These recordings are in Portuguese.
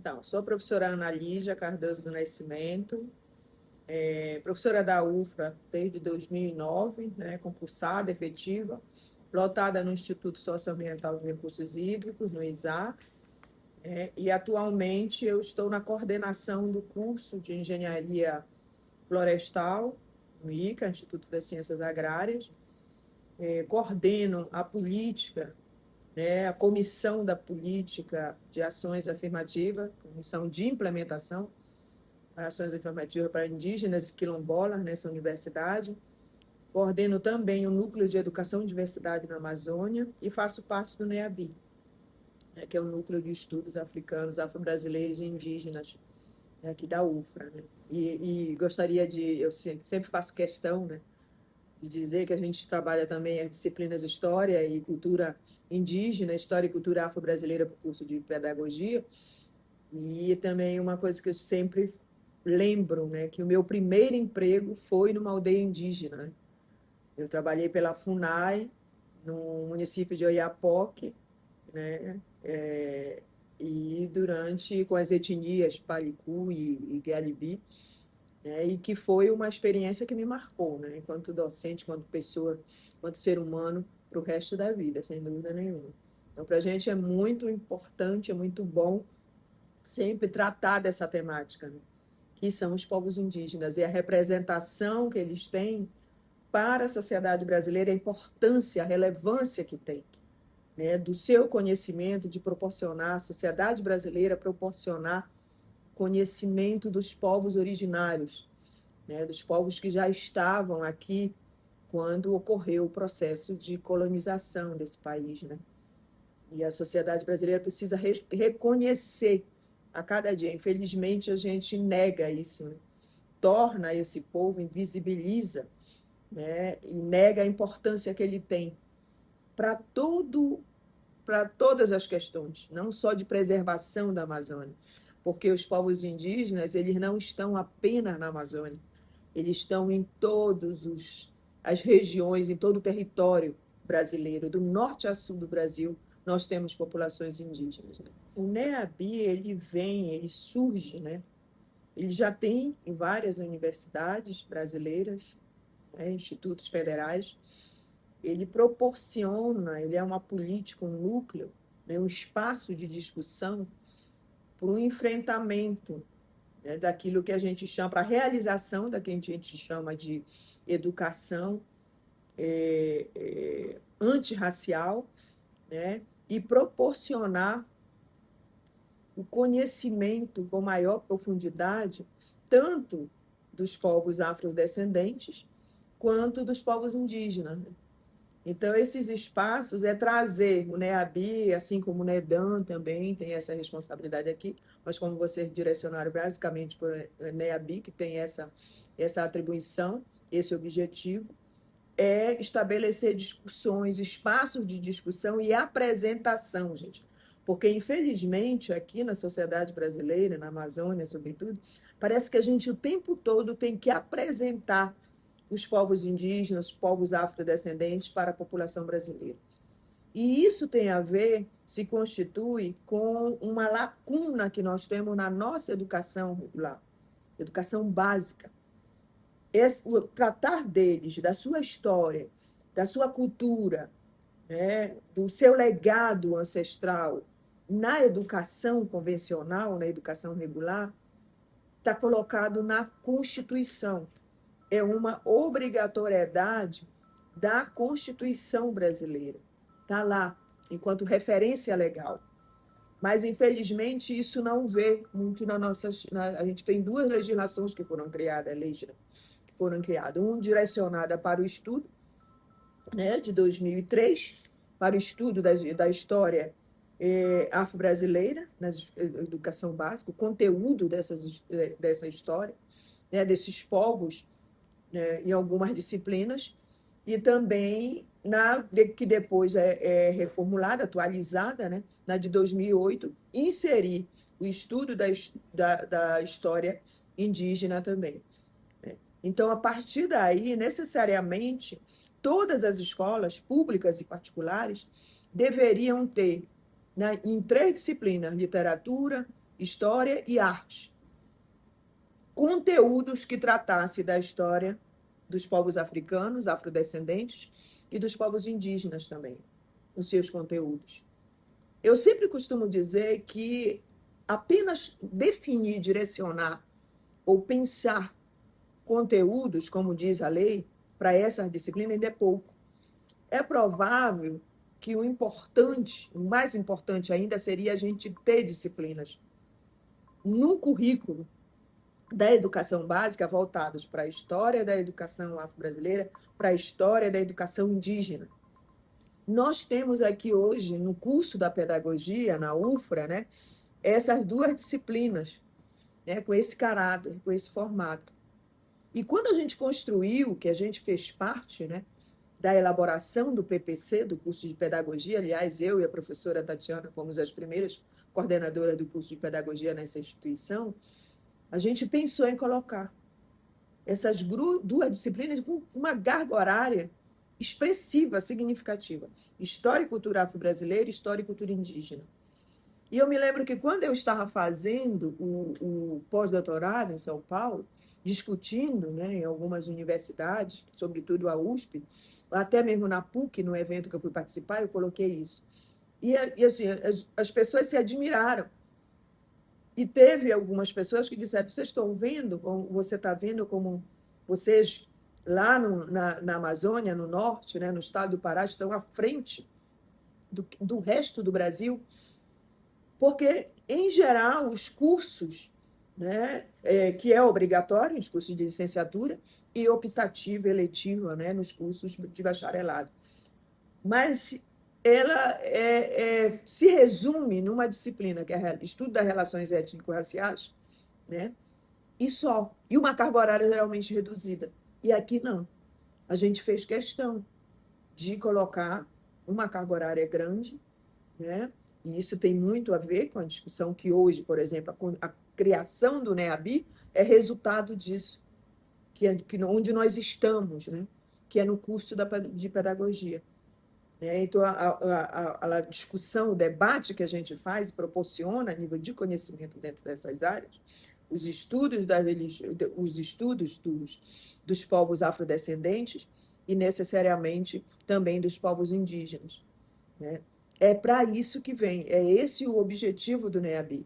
Então, sou a professora Ana Lígia Cardoso do Nascimento, professora da UFRA desde 2009, né, concursada, efetiva, lotada no Instituto Socioambiental de Recursos Hídricos, no ISAR, e atualmente eu estou na coordenação do curso de Engenharia Florestal, no ICA, Instituto das Ciências Agrárias, coordeno a política, né, a Comissão da Política de Ações Afirmativas, Comissão de Implementação, ações afirmativas para indígenas e quilombolas nessa universidade. Coordeno também o Núcleo de Educação e Diversidade na Amazônia e faço parte do NEABI, né, que é o Núcleo de Estudos Africanos, Afro-Brasileiros e Indígenas, né, aqui da UFRA. Né? E gostaria de, eu sempre faço questão, né, de dizer que a gente trabalha também as disciplinas História e Cultura Indígena, História e Cultura Afro-Brasileira para o curso de Pedagogia, e também uma coisa que eu sempre lembro, né, que o meu primeiro emprego foi numa aldeia indígena. Né? Eu trabalhei pela FUNAI, no município de Oiapoque, né, e com as etnias Palicu e Guialibi, né, e que foi uma experiência que me marcou, né, enquanto docente, enquanto pessoa, enquanto ser humano, para o resto da vida, sem dúvida nenhuma. Então, para a gente é muito importante, é muito bom sempre tratar dessa temática, né? Que são os povos indígenas, e a representação que eles têm para a sociedade brasileira, a importância, a relevância que tem, né, do seu conhecimento, de proporcionar, a sociedade brasileira proporcionar conhecimento dos povos originários, né, dos povos que já estavam aqui quando ocorreu o processo de colonização desse país. Né? E a sociedade brasileira precisa reconhecer a cada dia. Infelizmente, a gente nega isso, né? Torna esse povo, invisibiliza, né? E nega a importância que ele tem para todas as questões, não só de preservação da Amazônia, porque os povos indígenas eles não estão apenas na Amazônia, eles estão em todas as regiões, em todo o território brasileiro, do norte a sul do Brasil, nós temos populações indígenas. Né? O NEABI, ele surge, né? Ele já tem em várias universidades brasileiras, né? Institutos federais, ele proporciona, ele é uma política, um núcleo, né? Um espaço de discussão para o enfrentamento, né? Daquilo que a gente chama, para a realização daquilo que a gente chama de educação antirracial, né? E proporcionar o conhecimento com maior profundidade, tanto dos povos afrodescendentes, quanto dos povos indígenas. Né? Então, esses espaços é trazer o NEABI, assim como o NEDAM também tem essa responsabilidade aqui, mas como vocês direcionaram basicamente para o NEABI, que tem essa atribuição, esse objetivo, é estabelecer discussões, espaços de discussão e apresentação, gente. Porque, infelizmente, aqui na sociedade brasileira, na Amazônia, sobretudo, parece que a gente o tempo todo tem que apresentar os povos indígenas, os povos afrodescendentes para a população brasileira. E isso tem a ver, se constitui com uma lacuna que nós temos na nossa educação regular, educação básica. O tratar deles, da sua história, da sua cultura, né, do seu legado ancestral na educação convencional, na educação regular, está colocado na Constituição. É uma obrigatoriedade da Constituição brasileira. Está lá, enquanto referência legal. Mas, infelizmente, isso não vê muito na nossa... A gente tem duas legislações que foram criadas, uma direcionada para o estudo, né, de 2003, para o estudo da história afro-brasileira, na educação básica, o conteúdo dessa história, né, desses povos, né, em algumas disciplinas, e também que depois reformulada, atualizada, né, na de 2008, inserir o estudo da história indígena também. Então, a partir daí, necessariamente, todas as escolas, públicas e particulares, deveriam ter, né, em três disciplinas, literatura, história e arte. Conteúdos que tratassem da história dos povos africanos, afrodescendentes e dos povos indígenas também, nos seus conteúdos. Eu sempre costumo dizer que apenas definir, direcionar ou pensar conteúdos, como diz a lei, para essa disciplina ainda é pouco. É provável que o mais importante ainda seria a gente ter disciplinas no currículo da educação básica voltadas para a história da educação afro-brasileira, para a história da educação indígena. Nós temos aqui hoje, no curso da pedagogia, na UFRA, né, essas duas disciplinas, né, com esse caráter, com esse formato. E quando a gente construiu, que a gente fez parte, né, da elaboração do PPC, do curso de pedagogia, aliás, eu e a professora Tatiana fomos as primeiras coordenadoras do curso de pedagogia nessa instituição, a gente pensou em colocar essas duas disciplinas com uma carga horária expressiva, significativa. História e cultura afro-brasileira, história e cultura indígena. E eu me lembro que quando eu estava fazendo o pós-doutorado em São Paulo, discutindo, né, em algumas universidades, sobretudo a USP, até mesmo na PUC, no evento que eu fui participar, eu coloquei isso. E assim, as pessoas se admiraram. E teve algumas pessoas que disseram: vocês estão vendo, como você está vendo como vocês lá na Amazônia, no norte, né, no estado do Pará, estão à frente do resto do Brasil, porque, em geral, os cursos, né, que é obrigatório, os cursos de licenciatura, e optativo, eletivo, né, nos cursos de bacharelado. Mas ela se resume numa disciplina que é estudo das relações étnico-raciais, né? E só. E uma carga horária geralmente reduzida. E aqui não. A gente fez questão de colocar uma carga horária grande, né? E isso tem muito a ver com a discussão que hoje, por exemplo, a criação do NEABI é resultado disso, onde nós estamos, né? Que é no curso de pedagogia. Então, a discussão, o debate que a gente faz proporciona, a nível de conhecimento dentro dessas áreas, os estudos dos povos afrodescendentes e, necessariamente, também dos povos indígenas, né? É para isso que vem, é esse o objetivo do NEABI.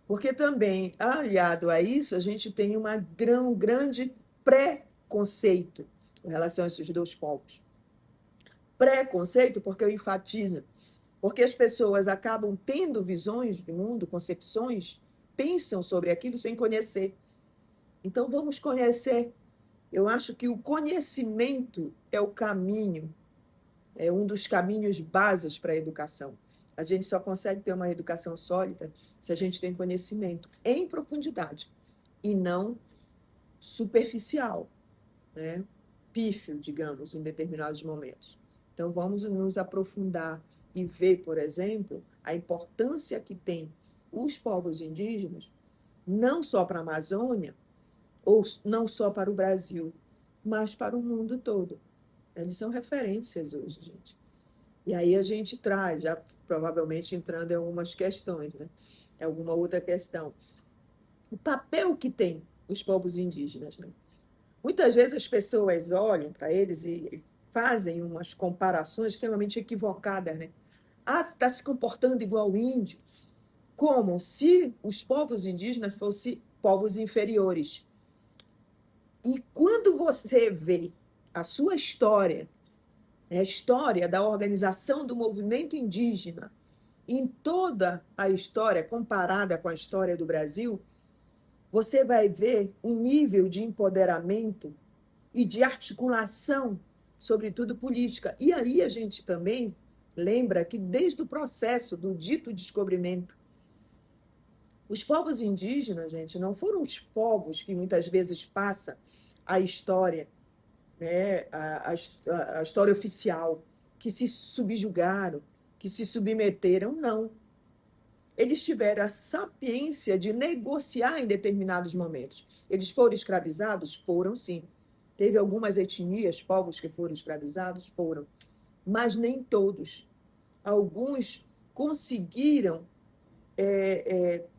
Porque também, aliado a isso, a gente tem um grande preconceito com relação a esses dois povos. Preconceito porque eu enfatizo, porque as pessoas acabam tendo visões de mundo, concepções, pensam sobre aquilo sem conhecer. Então, vamos conhecer. Eu acho que o conhecimento é o caminho, é um dos caminhos básicos para a educação. A gente só consegue ter uma educação sólida se a gente tem conhecimento em profundidade e não superficial, né? Pífio, digamos, em determinados momentos. Então, vamos nos aprofundar e ver, por exemplo, a importância que tem os povos indígenas, não só para a Amazônia, ou não só para o Brasil, mas para o mundo todo. Eles são referências hoje, gente. E aí a gente traz, já provavelmente entrando em algumas questões, né? Alguma outra questão. O papel que tem os povos indígenas, né? Muitas vezes as pessoas olham para eles e fazem umas comparações extremamente equivocadas, né? Ah, está se comportando igual o índio, como se os povos indígenas fossem povos inferiores. E quando você vê a sua história, a história da organização do movimento indígena, em toda a história comparada com a história do Brasil, você vai ver um nível de empoderamento e de articulação, sobretudo política. E aí a gente também lembra que desde o processo do dito descobrimento, os povos indígenas, gente, não foram os povos que muitas vezes passa a história, né, a história oficial, que se subjugaram, que se submeteram, não. Eles tiveram a sapiência de negociar em determinados momentos. Eles foram escravizados? Foram, sim. Teve algumas etnias, povos que foram escravizados? Foram. Mas nem todos. Alguns conseguiram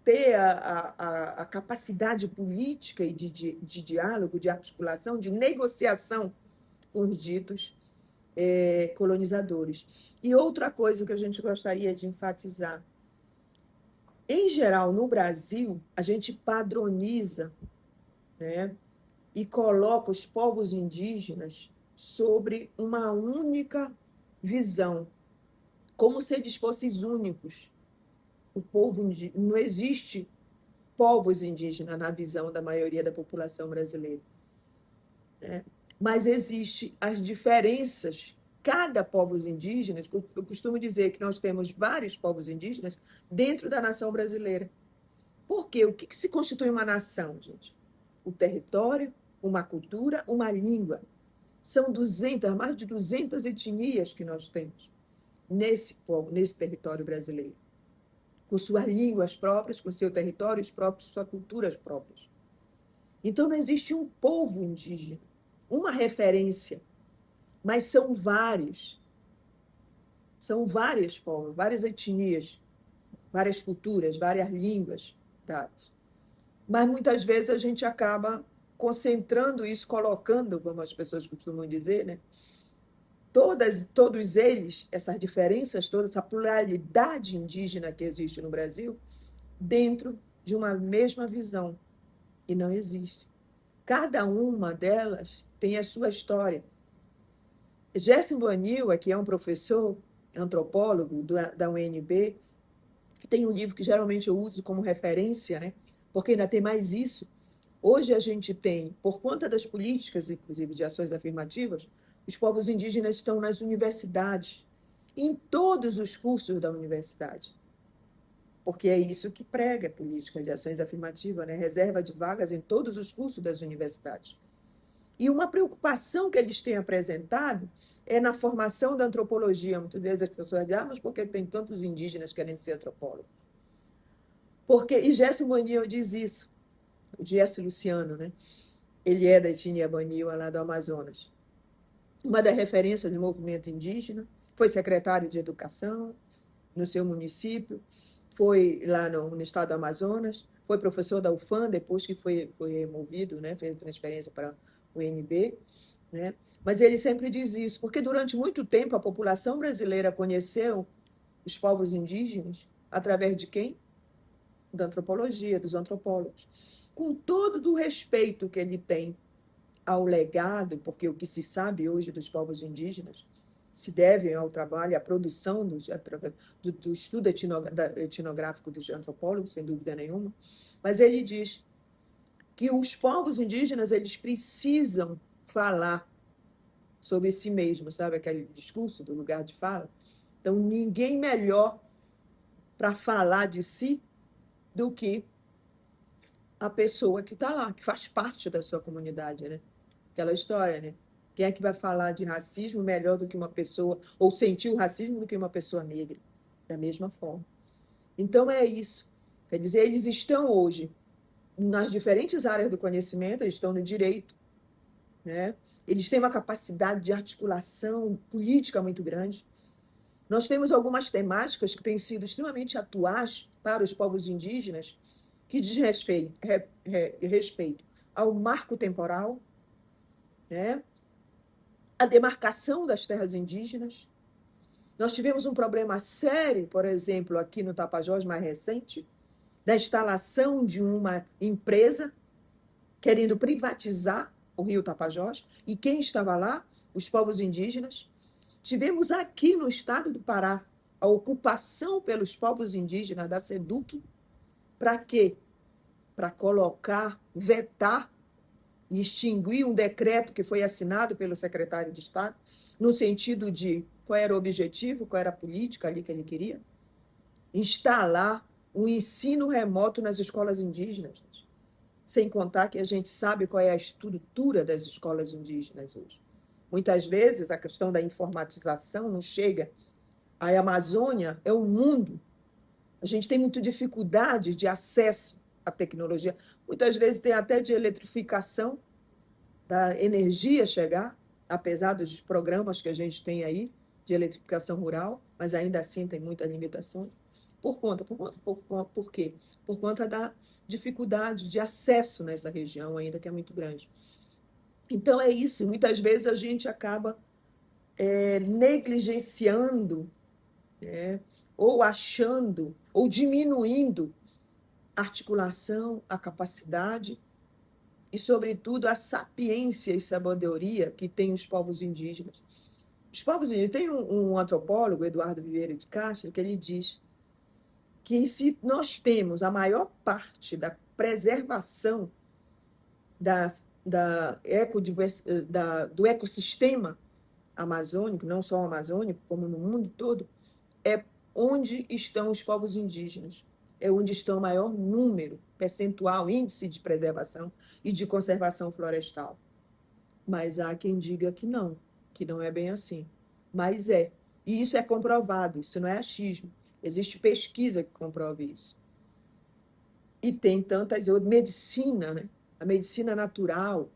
ter a capacidade política e de diálogo, de articulação, de negociação com os ditos colonizadores. E outra coisa que a gente gostaria de enfatizar: em geral, no Brasil, a gente padroniza, né, e coloca os povos indígenas sobre uma única visão, como se eles fossem únicos. O povo indígena, não existe povos indígenas na visão da maioria da população brasileira, né? Mas existem as diferenças. Cada povo indígena, eu costumo dizer que nós temos vários povos indígenas dentro da nação brasileira. Por quê? O que se constitui uma nação, gente? O território, uma cultura, uma língua. São 200, mais de 200 etnias que nós temos nesse território brasileiro, com suas línguas próprias, com seu território próprio, suas culturas próprias. Então, não existe um povo indígena, uma referência, mas são vários. São vários povos, várias etnias, várias culturas, várias línguas dadas. Mas muitas vezes a gente acaba concentrando isso, colocando, como as pessoas costumam dizer, né? Todos eles, essas diferenças todas, essa pluralidade indígena que existe no Brasil, dentro de uma mesma visão. E não existe. Cada uma delas tem a sua história. Gerson Bonilla, que é um professor antropólogo da UNB, que tem um livro que geralmente eu uso como referência, né? Porque ainda tem mais isso. Hoje a gente tem, por conta das políticas, inclusive de ações afirmativas, os povos indígenas estão nas universidades, em todos os cursos da universidade. Porque é isso que prega a política de ações afirmativas, né? Reserva de vagas em todos os cursos das universidades. E uma preocupação que eles têm apresentado é na formação da antropologia. Muitas vezes as pessoas dizem, mas por que tem tantos indígenas querendo ser antropólogos? E Gerson Bonilla diz isso, o Gerson Luciano, né? Ele é da etnia Bonilla, lá do Amazonas. Uma das referências do movimento indígena, foi secretário de Educação no seu município, foi lá no estado do Amazonas, foi professor da UFAM, depois que foi removido, né, fez transferência para o UNB, né? Mas ele sempre diz isso, porque durante muito tempo a população brasileira conheceu os povos indígenas através de quem? Da antropologia, dos antropólogos. Com todo o respeito que ele tem ao legado, porque o que se sabe hoje dos povos indígenas se deve ao trabalho, à produção do estudo etnográfico dos antropólogos, sem dúvida nenhuma, mas ele diz que os povos indígenas eles precisam falar sobre si mesmos, sabe aquele discurso do lugar de fala? Então, ninguém melhor para falar de si do que a pessoa que está lá, que faz parte da sua comunidade, né? Aquela história, né? Quem é que vai falar de racismo melhor do que uma pessoa, ou sentir o racismo do que uma pessoa negra? Da mesma forma. Então, é isso. Quer dizer, eles estão hoje nas diferentes áreas do conhecimento, eles estão no direito, né? Eles têm uma capacidade de articulação política muito grande. Nós temos algumas temáticas que têm sido extremamente atuais para os povos indígenas, que diz respeito ao marco temporal, né? A demarcação das terras indígenas. Nós tivemos um problema sério, por exemplo, aqui no Tapajós, mais recente, da instalação de uma empresa querendo privatizar o Rio Tapajós. E quem estava lá? Os povos indígenas. Tivemos aqui no estado do Pará a ocupação pelos povos indígenas da SEDUC. Para quê? Para colocar, vetar e extinguir um decreto que foi assinado pelo secretário de Estado, no sentido de qual era o objetivo, qual era a política ali que ele queria? Instalar um ensino remoto nas escolas indígenas, gente. Sem contar que a gente sabe qual é a estrutura das escolas indígenas hoje. Muitas vezes a questão da informatização não chega. A Amazônia é um mundo. A gente tem muita dificuldade de acesso à tecnologia. Muitas vezes tem até de eletrificação da energia chegar, apesar dos programas que a gente tem aí de eletrificação rural, mas ainda assim tem muitas limitações. Por quê? Por conta da dificuldade de acesso nessa região ainda, que é muito grande. Então, é isso. Muitas vezes a gente acaba negligenciando, né, ou achando, ou diminuindo a articulação, a capacidade e, sobretudo, a sapiência e sabedoria que têm os povos indígenas. Os povos indígenas, tem um antropólogo, Eduardo Vieira de Castro, que ele diz que se nós temos a maior parte da preservação da, do ecossistema amazônico, não só o amazônico, como no mundo todo, é onde estão os povos indígenas. É onde está o maior número, percentual, índice de preservação e de conservação florestal. Mas há quem diga que não é bem assim. Mas é. E isso é comprovado, isso não é achismo. Existe pesquisa que comprova isso. E tem tantas outras, medicina, né? A medicina natural,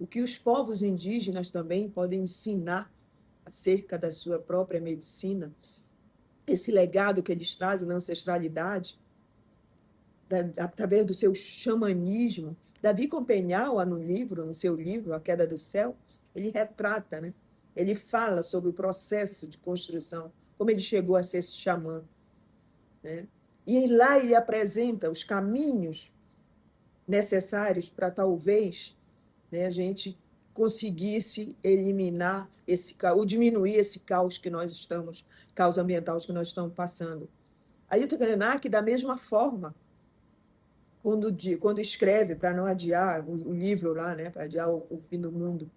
o que os povos indígenas também podem ensinar acerca da sua própria medicina, esse legado que eles trazem na ancestralidade, através do seu xamanismo. Davi Compenhal, no seu livro A Queda do Céu, ele retrata, né? Ele fala sobre o processo de construção, como ele chegou a ser esse xamã, né? E lá ele apresenta os caminhos necessários para talvez, né, a gente conseguisse eliminar esse caos, ou diminuir esse caos ambiental que nós estamos passando. Ailton Krenak, da mesma forma, quando escreve para não adiar o livro lá, né, para adiar o fim do mundo,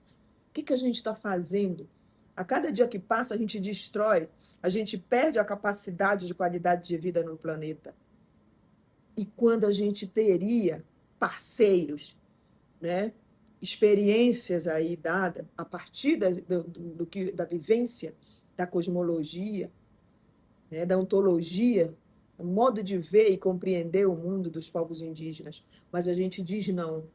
o que a gente está fazendo? A cada dia que passa, a gente destrói, a gente perde a capacidade de qualidade de vida no planeta. E quando a gente teria parceiros, né, experiências aí dadas a partir da vivência, da cosmologia, né, da ontologia, o modo de ver e compreender o mundo dos povos indígenas, mas a gente diz não.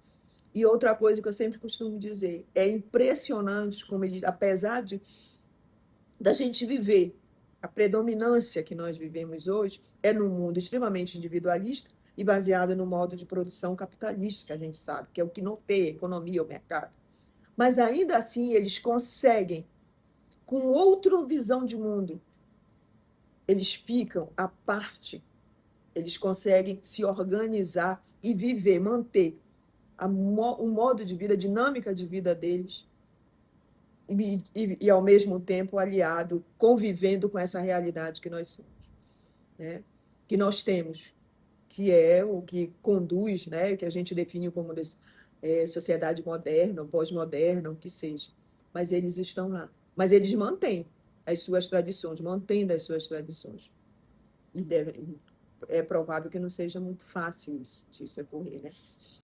E outra coisa que eu sempre costumo dizer, é impressionante como ele, apesar da gente viver a predominância que nós vivemos hoje, é num mundo extremamente individualista e baseado no modo de produção capitalista, que a gente sabe, que é o que norteia a economia, o mercado. Mas ainda assim eles conseguem, com outra visão de mundo, eles ficam à parte, eles conseguem se organizar e viver, manter o modo de vida, a dinâmica de vida deles, e ao mesmo tempo aliado, convivendo com essa realidade que nós somos, né? Que nós temos, que é o que conduz, né? Que a gente define como sociedade moderna, ou pós-moderna, o que seja. Mas eles estão lá. Mas eles mantêm as suas tradições, mantendo as suas tradições. E é provável que não seja muito fácil isso, disso ocorrer, né?